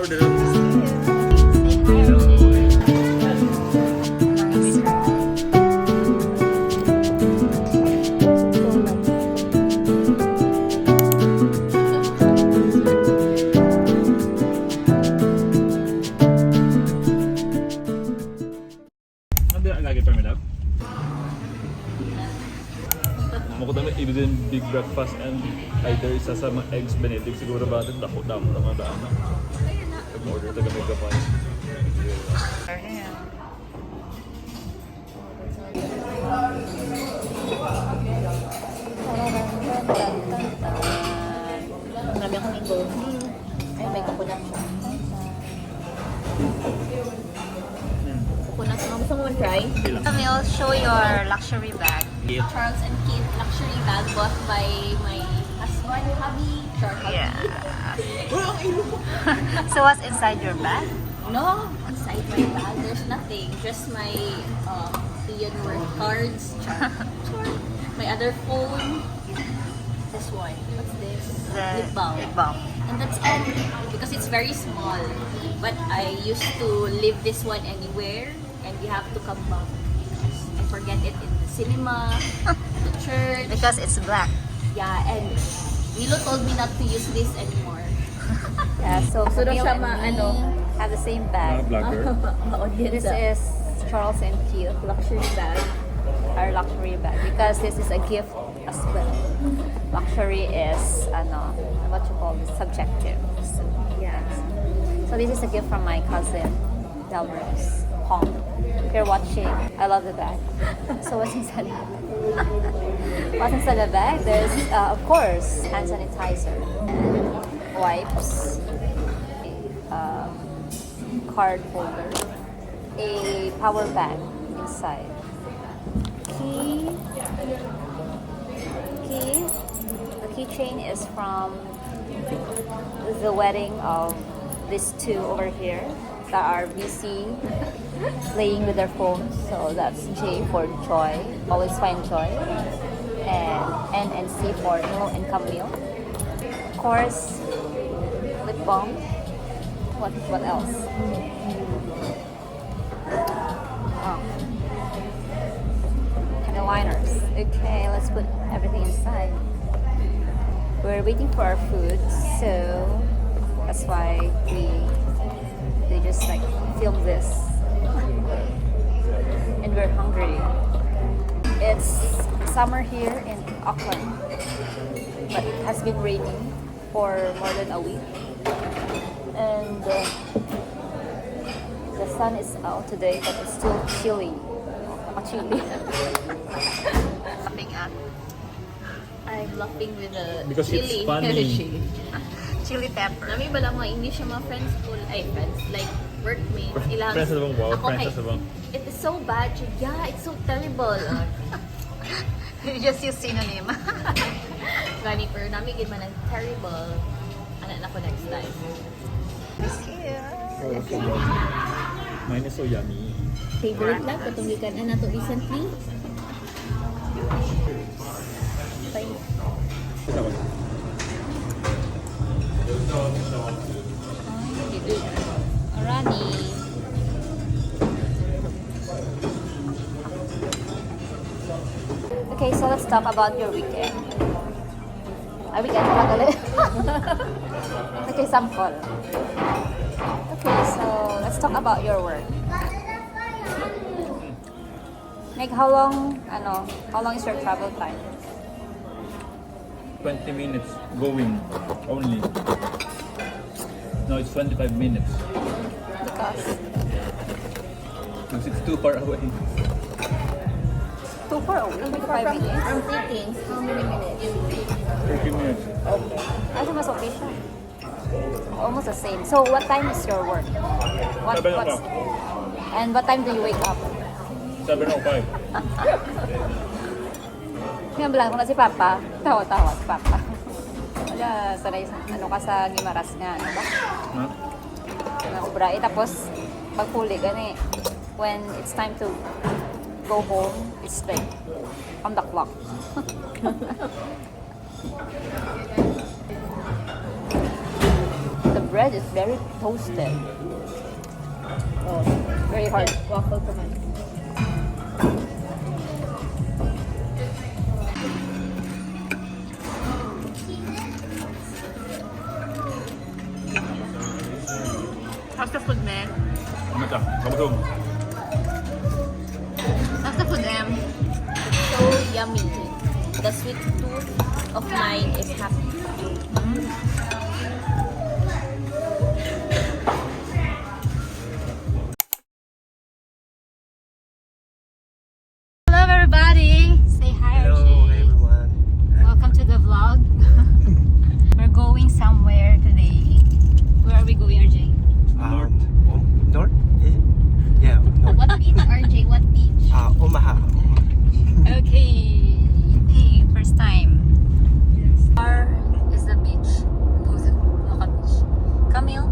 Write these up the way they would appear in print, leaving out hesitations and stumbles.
order. Lagi pa minap. Mukha namin ibigin big breakfast and either isa sa mga eggs benedict siguro ba ito dako-damo na mga daan na. Pag-order taga mega pa. Marami akong ingo. Ay, may coconut siya. Coconut. Gusto mo try? We'll show your luxury bag. Charles and Kate luxury bag bought by my husband, hubby, Charles. Yeah. So what's inside your bag? No, inside my bag, there's nothing. Just my Ian work cards, my other phone. This one. What's this? The Lip balm. lip balm. And that's it. Because it's very small. But I used to leave this one anywhere. And we have to come back. I forget it in the cinema, the church. Because it's black. Yeah, and Milo told me not to use this anymore. Yeah, so Sunod Camille siya and me have the same bag. Vlogger. This is Charles and Keith luxury bag. our luxury bag because this is a gift as well. Luxury is what you call this, subjective. So, Yeah. so this is a gift from my cousin Delrose Hong. If you're watching, I love the bag. So what's inside? What's inside the bag? There's of course hand sanitizer, wipes, a card holder, a power bank inside, key. The keychain is from the wedding of these two over here that are busy playing with their phones. So that's J for joy, always find joy, and N and C for Milo and Camille. Of course, lip balm. What else? Oh. And the liners. Okay, let's put everything inside. We're waiting for our food, so that's why they just like film this. And we're hungry. It's summer here in Auckland, but it has been raining for more than a week. And the sun is out today, but it's still chilly. Chilly. Laughing at. I'm laughing with the Because it's chili. funny. Chili. Chili pepper. Nami ba lang mga English yung mga friends ko, friends, like workmates. Ilang, Friends na bang? Wow, ako friends kay- na bang? It is so bad. Yeah, it's so terrible. You just use synonym. Gani, pero nami gid man ang terrible. Anak na ko next time. Oh, so yummy. Mine is so yummy. Favorite lang, katunggikan na to recently. Isa ko. Alrighty. Okay, so let's talk about your weekend. Ay, weekend ka ulit. Okay, sample. Okay, so let's talk about your work. Like how long is your travel time? 20 minutes going only. No, it's 25 minutes. Because Because it's too far away. too far away, 25 minutes. From Philippines, how many minutes? 30 minutes. I think mas okay siya. Almost the same. So what time is your work? Seven What's, o'clock. and what time do you wake up? 7:05. Ngayon lang kung si Papa, tawa-tawa si Papa. Wala, sanay ka sa Gimaras nga, ano ba? Huh? Na ubra. Tapos, pag huli, gani, when it's time to go home, it's like on the clock. The bread is very toasted. Oh, very hard. Waffle naman. How's the food, man? Ano ka? Kabusog. How's the food, Em? So yummy. The sweet tooth of mine is happy. Hello, everybody. Say hi, Hello RJ. everyone. Welcome to the vlog. We're going somewhere today. Where are we going, RJ? North? Is it? Yeah, north. What beach, RJ? What beach? Omaha. Okay. Hey, first time. Where is the beach? Loka Beach. Camille?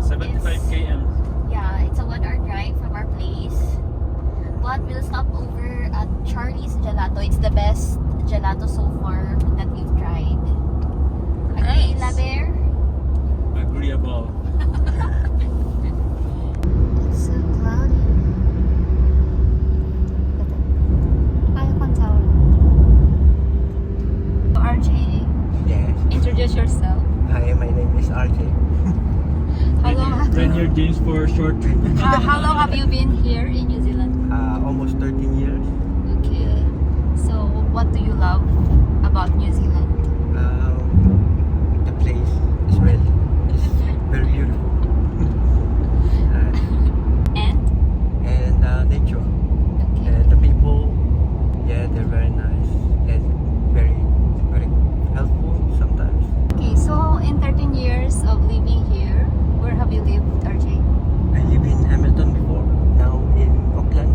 75 km. Yeah, it's a 1-hour drive from our place. But we'll stop over at Sharesies Gelato. It's the best gelato so far that we've tried. Agree, Nice. La Bear? Agreeable. It's so cloudy. I can tell. RJ, Yes. introduce yourself. Hi, my name is RJ. How long have 10-year James for short. how long have you been here in New Zealand? Almost 13 years. Okay. So, what do you love about New Zealand? The place is very beautiful. And And nature. okay. And the people, yeah, they're very nice and very helpful sometimes. Okay, so in 13 years of living here, where have you lived, RJ? I live in Hamilton before, now in Auckland.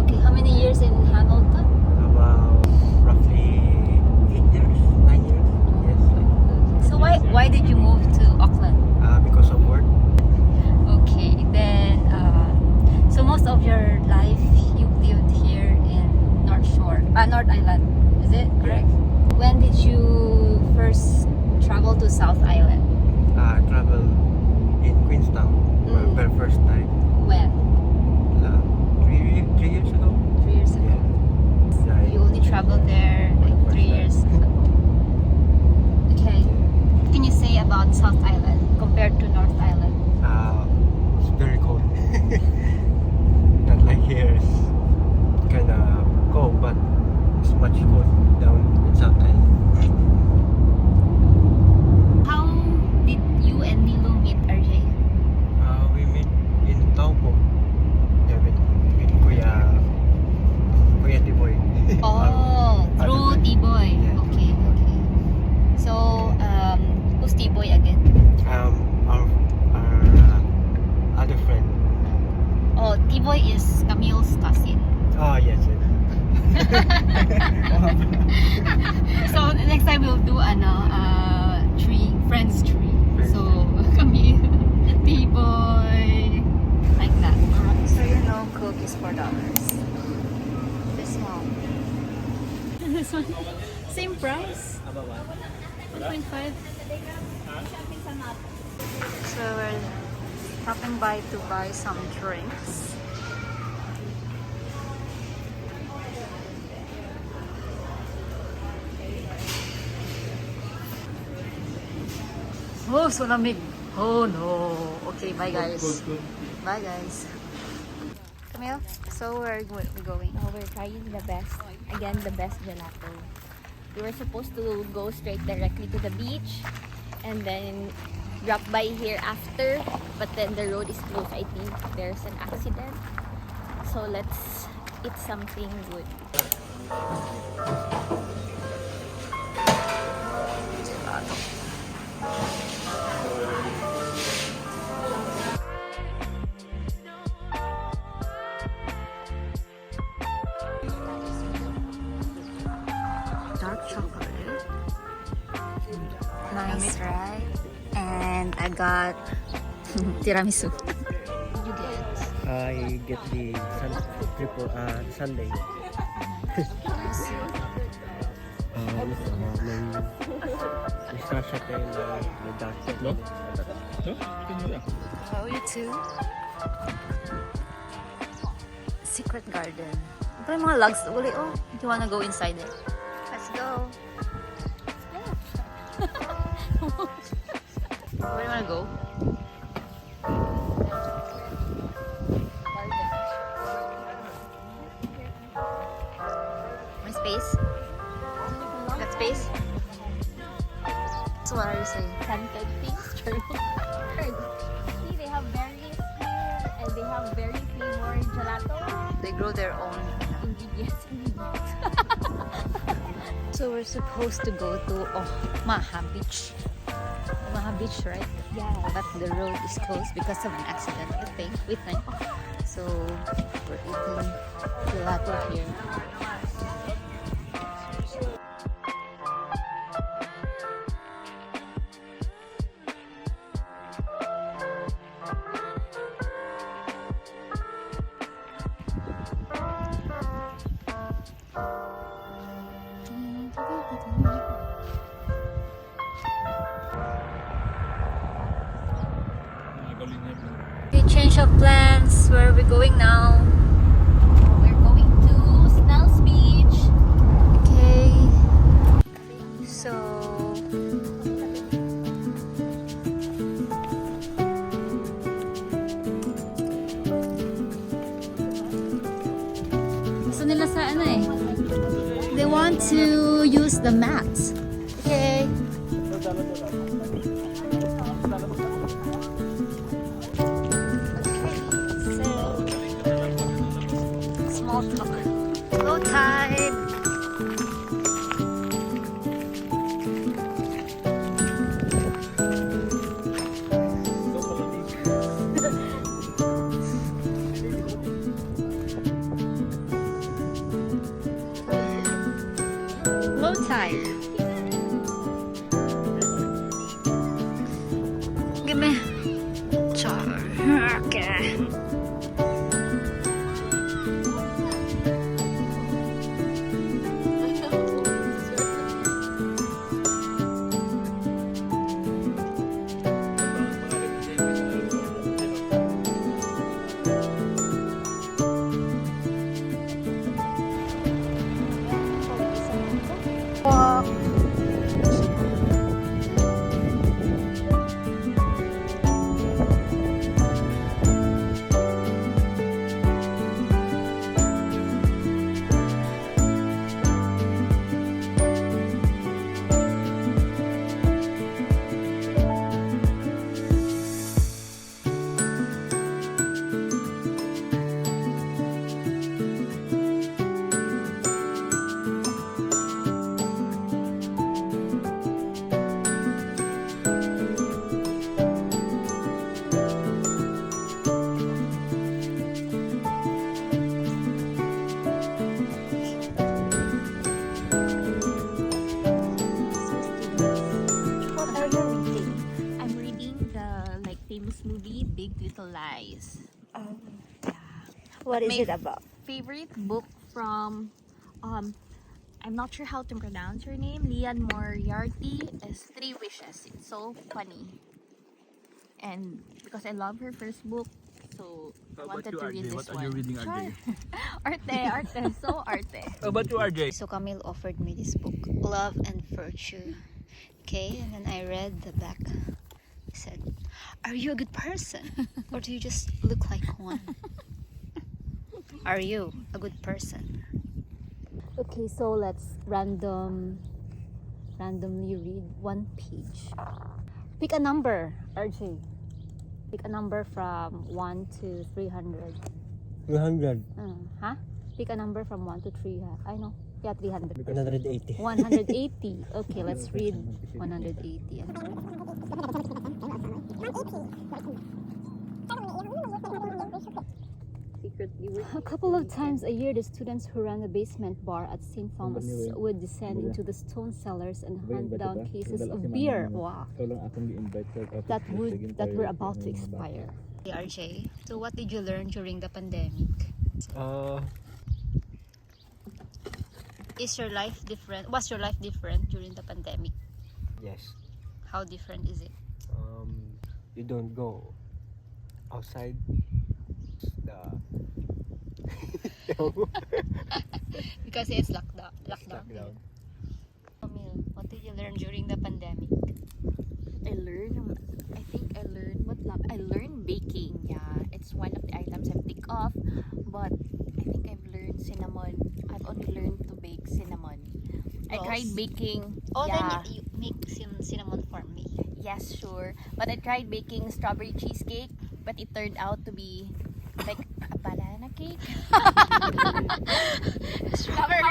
Okay, how many years in Hamilton? About roughly 8 years, 9 years. Yes, like, So why did you move to Auckland? because of work. Okay, then so most of your life you've lived here in North Island, is it correct? When did you first travel to South Island? Travel in Queenstown for the very first time. When? 3 years ago. 3 years ago. Yeah. You only traveled there like 3 years ago. Okay. What can you say about South Island compared to North Island? It's very cold. Not like here. It's kind of cold, but it's much cold down in South Island. How did you and Nilo meet, RJ? We met in Taupo. Yeah, with Kuya Tiboy. Oh, through Other friend. T-Boy. Yeah. Okay, okay. So, who's T-Boy again? Our other friend. Oh, T-Boy is Camille's cousin. Oh, yes. So, next time we'll do friends tree. So, Camille, T-Boy, like that. Alright. So, Coke is $4. This one. This one. Same price. 2.5. So we're stopping by to buy some drinks. Oh, so lamig. Oh no. Okay, bye guys. Bye guys. Camille, so where are we going? Now we're trying the best gelato. We were supposed to go straight directly to the beach and then drop by here after, but then the road is closed. I think there's an accident. So let's eat something good. Dark chocolate. Nice, right? And I got tiramisu. You get I get the Sunday. May pistachio and may dark chocolate. Oh, you too? Secret garden. Ito yung mga logs uli. Oh, do you wanna go inside it? Let's go. Where do you wanna go? My space? Got space? So what are you saying? Scented things, true. See, they have berries here and they have berry flavored gelato. They grow their own. Ingredients. So we're supposed to go to Maha Beach. Maha Beach, right? Yeah. But the road is closed because of an accident, I think. We think. So we're eating gelato here. Okay, change of plans. Where are we going now? We're going to Snell's Beach. Okay. So gusto nila sa ano eh. They want to use the mats. Okay. Small talk. Low tide. Low tide. Give me. Char. Okay. Lies. What is My it about? Favorite book from I'm not sure how to pronounce her name. Lian Moriarty is Three Wishes. It's so funny. And because I love her first book, so I wanted to read this What one. are you reading, RJ? Arte, so arte. How about you, RJ? So Camille offered me this book, Love and Virtue. Okay, and then I read the back. He said, "Are you a good person, or do you just look like one? Are you a good person?" Okay, so let's randomly read one page. Pick a number, RJ. Pick a number from 1 to 300. 200. Huh? Pick a number from 1 to 3. I know. Yeah, 300. 180. 180. Okay, let's read 180. A couple of times a year, the students who ran the basement bar at St. Thomas would descend into the stone cellars and hunt down cases of beer. Wow. That were about to expire. Hey, RJ, so what did you learn during the pandemic? Is your life different? Was your life different during the pandemic? Yes. How different is it? you don't go outside the Because it's lockdown. lockdown. Camille, what did you learn during the pandemic? I think I learned I learned baking. Yeah, it's one of the items I've ticked off, but I think I've learned cinnamon. I've only learned to bake cinnamon. I Rolls? tried baking. Oh, yeah. then you make some cinnamon for me. Yes, sure. But I tried baking strawberry cheesecake, but it turned out to be like a banana cake. How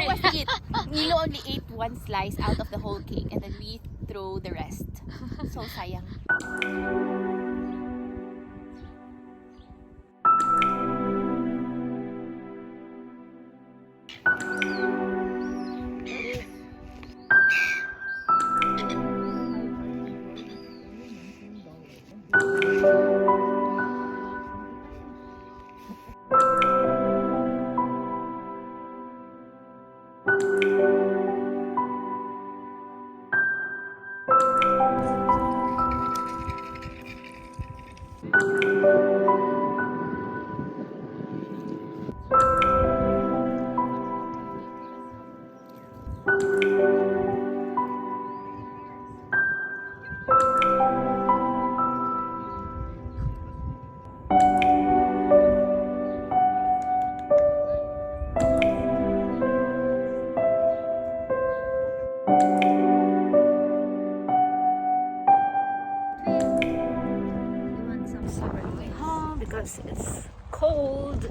was it? Nilo only ate one slice out of the whole cake, and then we throw the rest. So sayang. You want some sour cream? Oh, because it's cold.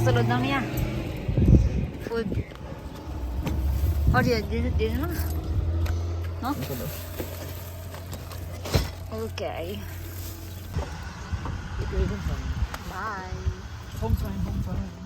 Susunod na niya. Food. Oh, dito na. No? Okay. Bye. Home time, home time.